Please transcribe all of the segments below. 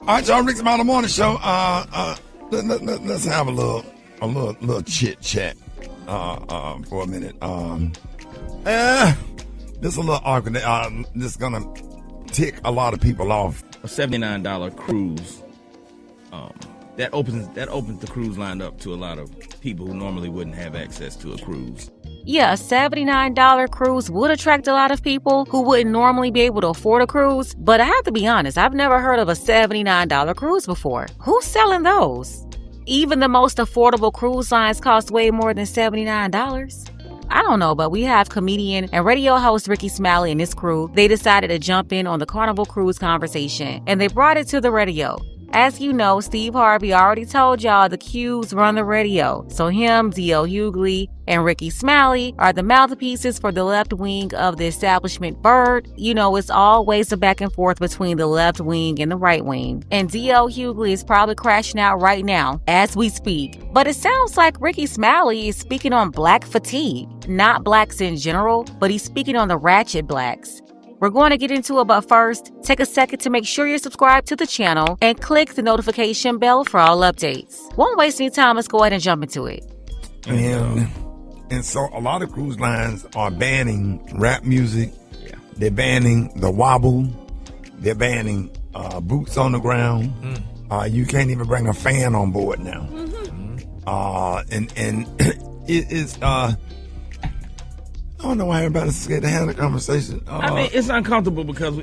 All right, y'all, Rick's About the Morning Show. Let's have a little chit chat for a minute. This is a little awkward. This is gonna tick a lot of people off. A $79 cruise. That opens the cruise line up to a lot of people who normally wouldn't have access to a cruise. Yeah, a $79 cruise would attract a lot of people who wouldn't normally be able to afford a cruise. But I have to be honest, I've never heard of a $79 cruise before. Who's selling those? Even the most affordable cruise lines cost way more than $79. I don't know, but we have comedian and radio host Ricky Smiley and his crew. They decided to jump in on the Carnival cruise conversation, and they brought it to the radio. As you know, Steve Harvey already told y'all the Qs run the radio. So him, D.L. Hughley, and Ricky Smiley are the mouthpieces for the left wing of the establishment bird. You know, it's always a back and forth between the left wing and the right wing. And D.L. Hughley is probably crashing out right now as we speak. But it sounds like Ricky Smiley is speaking on black fatigue. Not blacks in general, but he's speaking on the ratchet blacks. We're going to get into it, but first, take a second to make sure you're subscribed to the channel and click the notification bell for all updates. Won't waste any time, let's go ahead and jump into it. And so a lot of cruise lines are banning rap music. Yeah. They're banning the wobble. They're banning boots on the ground. You can't even bring a fan on board now. And it is... I don't know why everybody's scared to have the conversation. I mean, it's uncomfortable because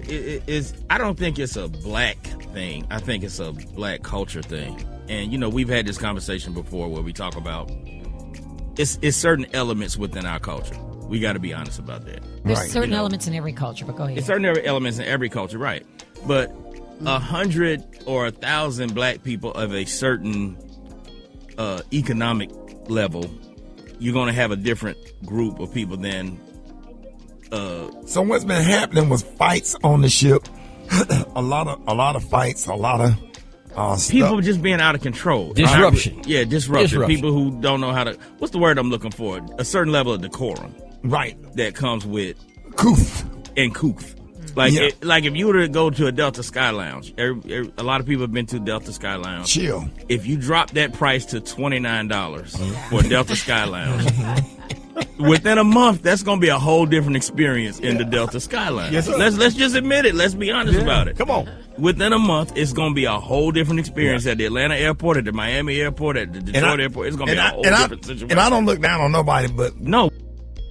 I don't think it's a black thing. I think it's a black culture thing. And, you know, we've had this conversation before where we talk about it's certain elements within our culture. We got to be honest about that. There's certain elements in every culture, but go ahead. It's certain elements in every culture, right. But 100 or 1,000 black people of a certain economic level, you're going to have a different group of people than... So what's been happening was fights on the ship. a lot of fights, a lot of people just being out of control. Disruption. Disruption. People who don't know how to... What's the word I'm looking for? A certain level of decorum. Right. That comes with... Couth. And couth. Like if you were to go to a Delta Sky Lounge, a lot of people have been to Delta Sky Lounge. Chill. If you drop that price to $29 for a Delta Sky Lounge, within a month, that's going to be a whole different experience in the Delta Sky Lounge. Yes, let's just admit it. Let's be honest about it. Come on. Within a month, it's going to be a whole different experience at the Atlanta airport, at the Miami airport, at the Detroit airport. It's going to be a whole different situation. And I don't look down on nobody, but... No.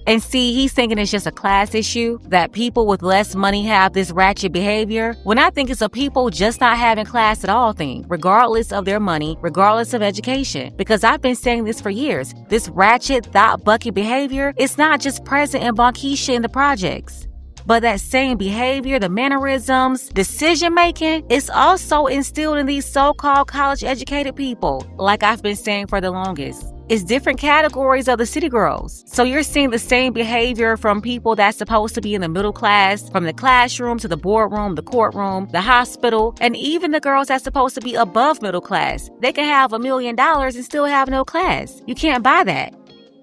And see, he's thinking it's just a class issue, that people with less money have this ratchet behavior, when I think it's a people just not having class at all thing, regardless of their money, regardless of education. Because I've been saying this for years. This ratchet, thought bucket behavior, it's not just present in Bonkeisha in the projects. But that same behavior, the mannerisms, decision-making, it's also instilled in these so-called college-educated people, like I've been saying for the longest. It's different categories of the city girls. So you're seeing the same behavior from people that's supposed to be in the middle class, from the classroom to the boardroom, the courtroom, the hospital, and even the girls that's supposed to be above middle class. They can have $1 million and still have no class. You can't buy that.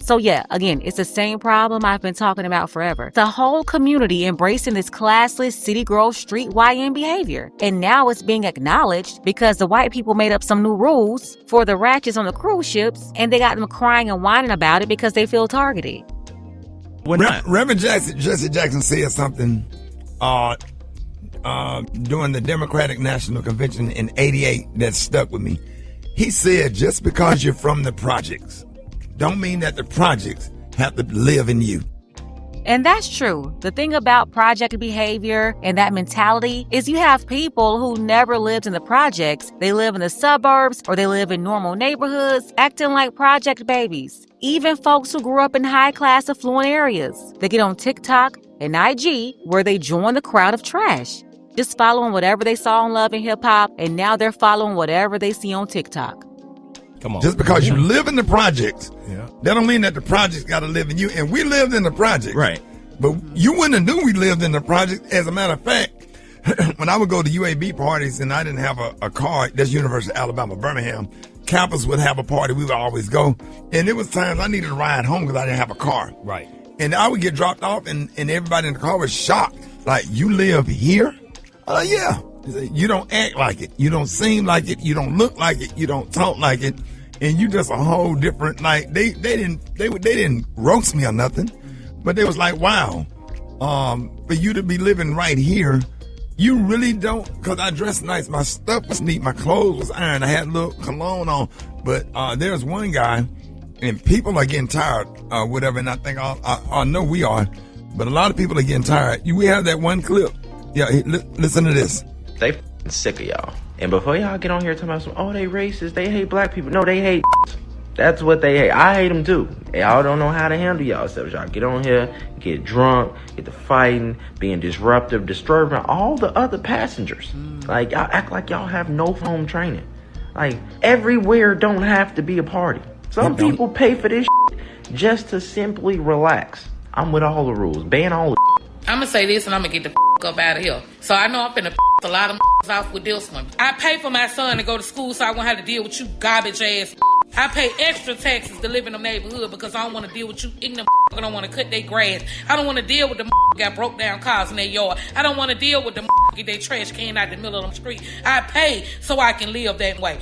So yeah, again, it's the same problem I've been talking about forever. The whole community embracing this classless city girl street YN behavior. And now it's being acknowledged because the white people made up some new rules for the ratchets on the cruise ships, and they got them crying and whining about it because they feel targeted. Reverend Jesse Jackson said something during the Democratic National Convention in '88 that stuck with me. He said, just because you're from the projects, don't mean that the projects have to live in you. And that's true. The thing about project behavior and that mentality is you have people who never lived in the projects. They live in the suburbs or they live in normal neighborhoods, acting like project babies. Even folks who grew up in high-class affluent areas. They get on TikTok and IG where they join the crowd of trash, just following whatever they saw on Love and Hip Hop, and now they're following whatever they see on TikTok. Come on. Just because you live in the projects, that don't mean that the projects got to live in you. And we lived in the projects. Right. But you wouldn't have knew we lived in the project. As a matter of fact, when I would go to UAB parties and I didn't have a car, that's University of Alabama, Birmingham, campus would have a party. We would always go. And there was times I needed to ride home because I didn't have a car. Right. And I would get dropped off and everybody in the car was shocked. Like, you live here? Yeah. You don't act like it. You don't seem like it. You don't look like it. You don't talk like it. And you just a whole different, like, they didn't roast me or nothing, but they was like, wow, for you to be living right here, you really don't, because I dressed nice. My stuff was neat. My clothes was ironed. I had a little cologne on. But there's one guy, and people are getting tired, whatever, and I think I know we are, but a lot of people are getting tired. We have that one clip. Yeah, listen to this. They sick of y'all. And before y'all get on here talking about oh, they racist, they hate black people. No, they hate. That's what they hate. I hate them too. Y'all don't know how to handle yourselves. Y'all get on here, get drunk, get to fighting, being disruptive, disturbing all the other passengers. Like, y'all act like y'all have no home training. Like, everywhere don't have to be a party. Some people pay for this just to simply relax. I'm with all the rules. Ban all the I'm gonna say this and I'm gonna get the up out of here. So I know I'm finna a lot of off with this one. I pay for my son to go to school so I won't have to deal with you garbage ass. I pay extra taxes to live in the neighborhood because I don't want to deal with you ignorant. I don't want to cut their grass. I don't want to deal with the got broke down cars in their yard. I don't want to deal with the get their trash can out the middle of the street. I pay so I can live that way.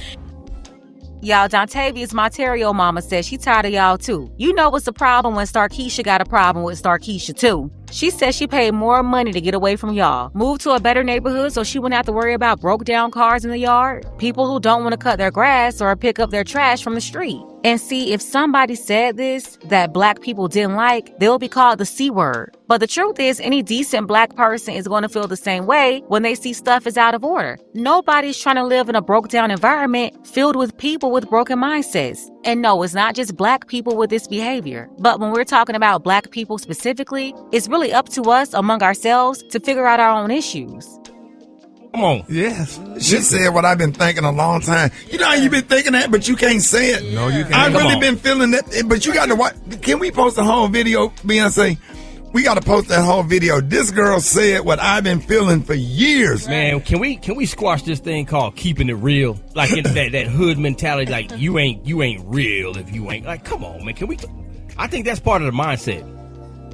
Y'all, Dontavia's Monterio mama says she tired of y'all too. You know what's the problem when Starkeisha got a problem with Starkeisha too. She says she paid more money to get away from y'all. Moved to a better neighborhood so she wouldn't have to worry about broke down cars in the yard, people who don't want to cut their grass or pick up their trash from the street. And see, if somebody said this that black people didn't like, they'll be called the C word. But the truth is, any decent black person is going to feel the same way when they see stuff is out of order. Nobody's trying to live in a broke down environment filled with people with broken mindsets. And no, it's not just black people with this behavior. But when we're talking about black people specifically, it's really up to us among ourselves to figure out our own issues. Come on. Yes. She said what I've been thinking a long time. You know how you've been thinking that, but you can't say it? No, you can't. I've really been feeling that, but you got to watch. Can we post the whole video, Beyonce? We got to post that whole video. This girl said what I've been feeling for years. Man, can we squash this thing called keeping it real? Like that hood mentality, like you ain't real if you ain't. Like, come on, man. I think that's part of the mindset.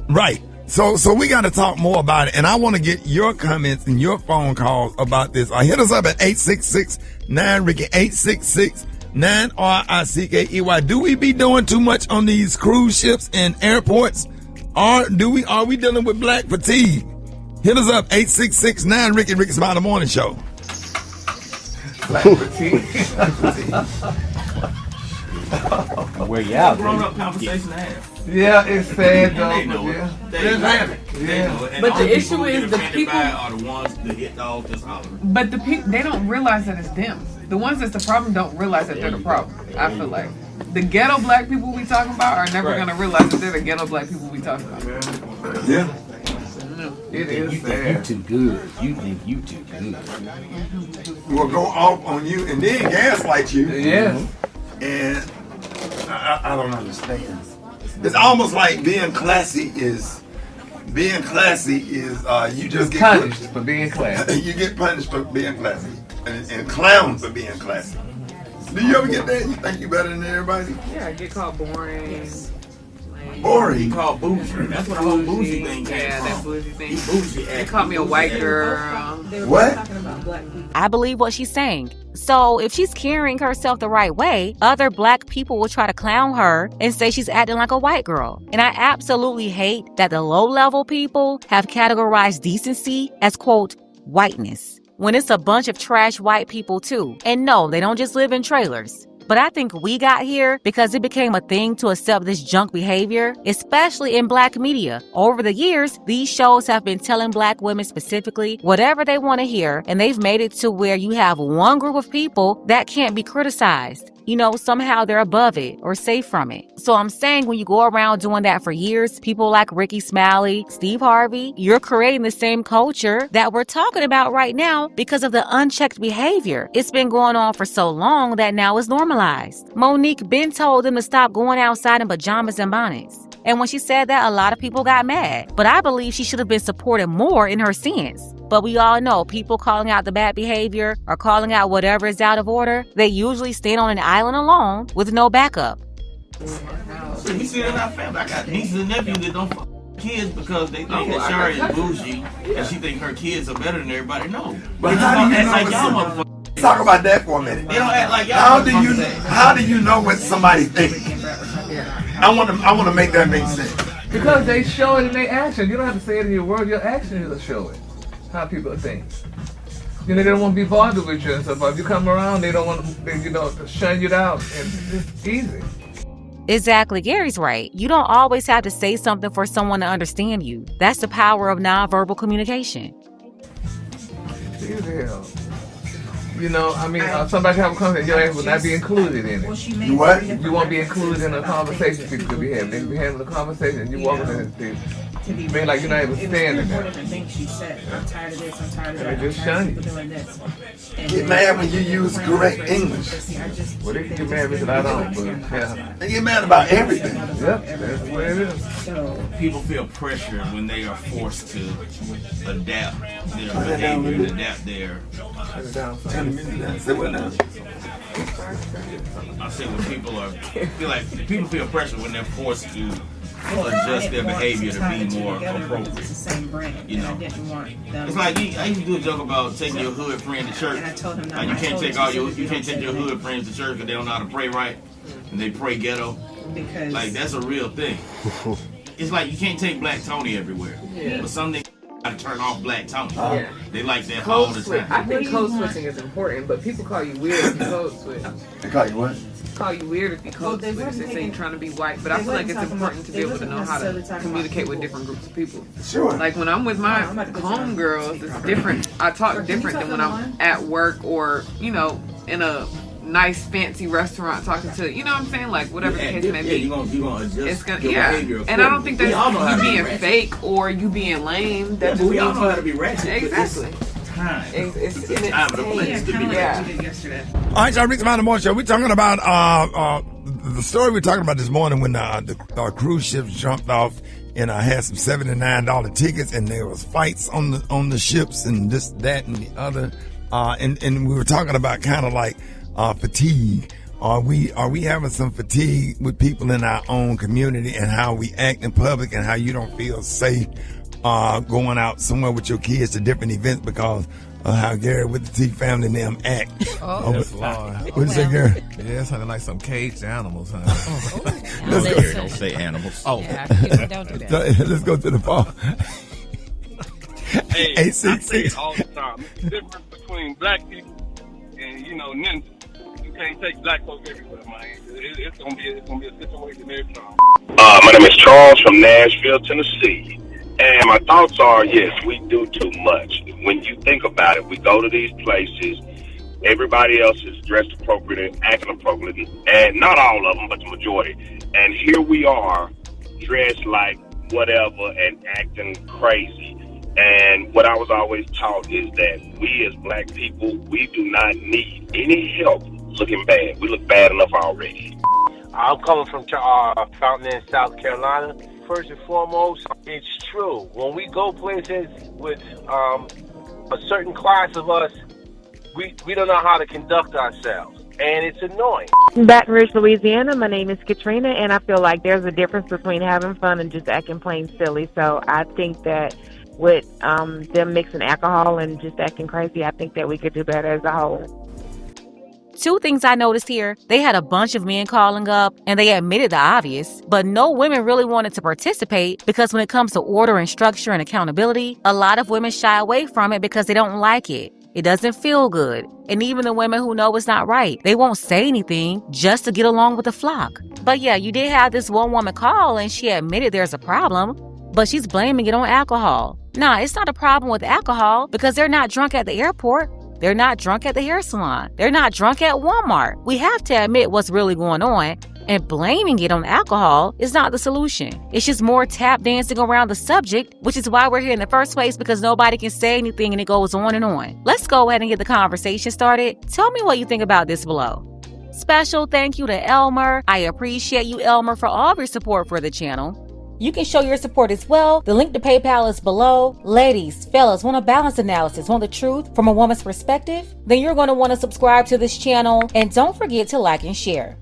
Right. So we got to talk more about it, and I want to get your comments and your phone calls about this. Hit us up at 866-9-RICKY, 866-9-RICKEY. Do we be doing too much on these cruise ships and airports? Are we dealing with black fatigue? Hit us up, 866-9-RICKY, Ricky's About the Morning Show. Black fatigue. Where you out? Grown-up conversation to have. Yeah, it's sad though. They know yeah. it. They know it. But the issue is the people are the ones that hit dogs just hollering. But the people, they don't realize that it's them. The ones that's the problem don't realize that they're the problem. I feel like the ghetto black people we talking about are never gonna realize that they're the ghetto black people we talking about. Yeah. It is You sad. think you too good. You think you too good. We'll go off on you and then gaslight you. Yeah. And I don't understand. It's almost like being classy is you just get Punished for being classy. You get punished for being classy and clowned for being classy. Do you ever get that? You think you better than everybody? Yeah, I get called boring. Boring. He called bougie. That's what the whole bougie thing came Yeah, from. that bougie thing. He bougie. They called me a white girl. What? I believe what she's saying. So if she's carrying herself the right way, other black people will try to clown her and say she's acting like a white girl. And I absolutely hate that the low-level people have categorized decency as, quote, whiteness, when it's a bunch of trash white people too. And no, they don't just live in trailers. But I think we got here because it became a thing to accept this junk behavior, especially in black media. Over the years, these shows have been telling black women specifically whatever they want to hear, and they've made it to where you have one group of people that can't be criticized. You know, somehow they're above it or safe from it. So I'm saying when you go around doing that for years, people like Ricky Smiley, Steve Harvey, you're creating the same culture that we're talking about right now because of the unchecked behavior. It's been going on for so long that now it's normalized. Monique Ben told them to stop going outside in pajamas and bonnets. And when she said that, a lot of people got mad. But I believe she should have been supported more in her stance. But we all know people calling out the bad behavior or calling out whatever is out of order, they usually stand on an island alone with no backup. We see it in our family. I got nieces and nephews that don't fuck. kids because they think that Shari is bougie and she think her kids are better than everybody. No, But how do you know like what y'all somebody, motherfuckers. talk about that for a minute. They don't act like y'all. How do you know what somebody thinks? I want to make that make sense. Because they show it in their action. You don't have to say it in your words. Your actions will show it. How people think. You know, they don't want to be bothered with you and stuff. If you come around, they don't want to, shun you down. And it's easy. Exactly. Gary's right. You don't always have to say something for someone to understand you. That's the power of nonverbal communication. Hell. You know, I mean, somebody have a conversation, your ass will not be included in it. You what? You won't be included in a conversation people could be having. They could be having a conversation and you walking in and people. I mean, like you're not even standing there. She said, I'm tired of this, I'm tired of And that. they just shun you. Doing this. Get mad when you use correct English. Well, they can get mad because I don't, but yeah. They get mad about everything. Yep, that's the way it is. People feel pressure when they are forced to adapt their behavior and adapt their. I say when people feel pressure when they're forced to adjust their behavior to be more appropriate. You know, it's like I used to do a joke about taking your hood friend to church. Like you can't take your hood friends to church because they don't know how to pray right, and they pray ghetto. Like that's a real thing. It's like you can't take Black Tony everywhere, but some niggas gotta turn off Black Tony. They like that all the time. I think code switching is important, but people call you weird if you code switch. They call you what? Call you weird if you code switch. They say you're trying to be white, but I feel like it's important to be able to know how to communicate with different groups of people. Sure. Like when I'm with my homegirls, it's different. I talk different than when I'm at work or, you know, in a nice fancy restaurant talking to, you know what I'm saying? Like whatever the case may be. You're gonna adjust It's gonna, your behavior. And I don't think that's you being ratchet. fake or you being lame. That we all know how to be ratchet. Exactly. Time. It's time and a place to be ratchet. yesterday. All right, y'all, Rick the Mountain Morning Show. We're talking about the story we're talking about this morning when the cruise ship jumped off and had some $79 tickets and there was fights on the ships and this, that, and the other. And we were talking about kind of like fatigue. Are we having some fatigue with people in our own community and how we act in public and how you don't feel safe going out somewhere with your kids to different events because of how Gary with the T family and them act? Yes, Lord. What is that, Gary? Yeah, it's sounding like some caged animals, huh? Don't say animals. Oh, yeah, don't do that. Let's go to the phone. Hey, I 866. say it all the time. The difference between black people and, ninjas. You can't take black folks everywhere, man. It's gonna be a situation every time. My name is Charles from Nashville, Tennessee. And my thoughts are, yes, we do too much. When you think about it, we go to these places, everybody else is dressed appropriately, acting appropriately, and not all of them, but the majority. And here we are, dressed like whatever and acting crazy. And what I was always taught is that we as black people, we do not need any help looking bad. We look bad enough already. I'm coming from Fountain Inn, South Carolina. First and foremost, it's true. When we go places with a certain class of us, we don't know how to conduct ourselves, and it's annoying. Baton Rouge, Louisiana. My name is Katrina, and I feel like there's a difference between having fun and just acting plain silly. So I think that with them mixing alcohol and just acting crazy, I think that we could do better as a whole. Two things I noticed here. They had a bunch of men calling up and they admitted the obvious, but no women really wanted to participate because when it comes to order and structure and accountability, a lot of women shy away from it because they don't like it. It doesn't feel good. And even the women who know it's not right, they won't say anything just to get along with the flock. But yeah, you did have this one woman call and she admitted there's a problem, but she's blaming it on alcohol. Nah, it's not a problem with alcohol because they're not drunk at the airport. They're not drunk at the hair salon. They're not drunk at Walmart. We have to admit what's really going on, and blaming it on alcohol is not the solution. It's just more tap dancing around the subject, which is why we're here in the first place, because nobody can say anything and it goes on and on. Let's go ahead and get the conversation started. Tell me what you think about this below. Special thank you to Elmer. I appreciate you, Elmer, for all of your support for the channel. You can show your support as well. The link to PayPal is below. Ladies, fellas, want a balanced analysis, want the truth from a woman's perspective? Then you're going to want to subscribe to this channel and don't forget to like and share.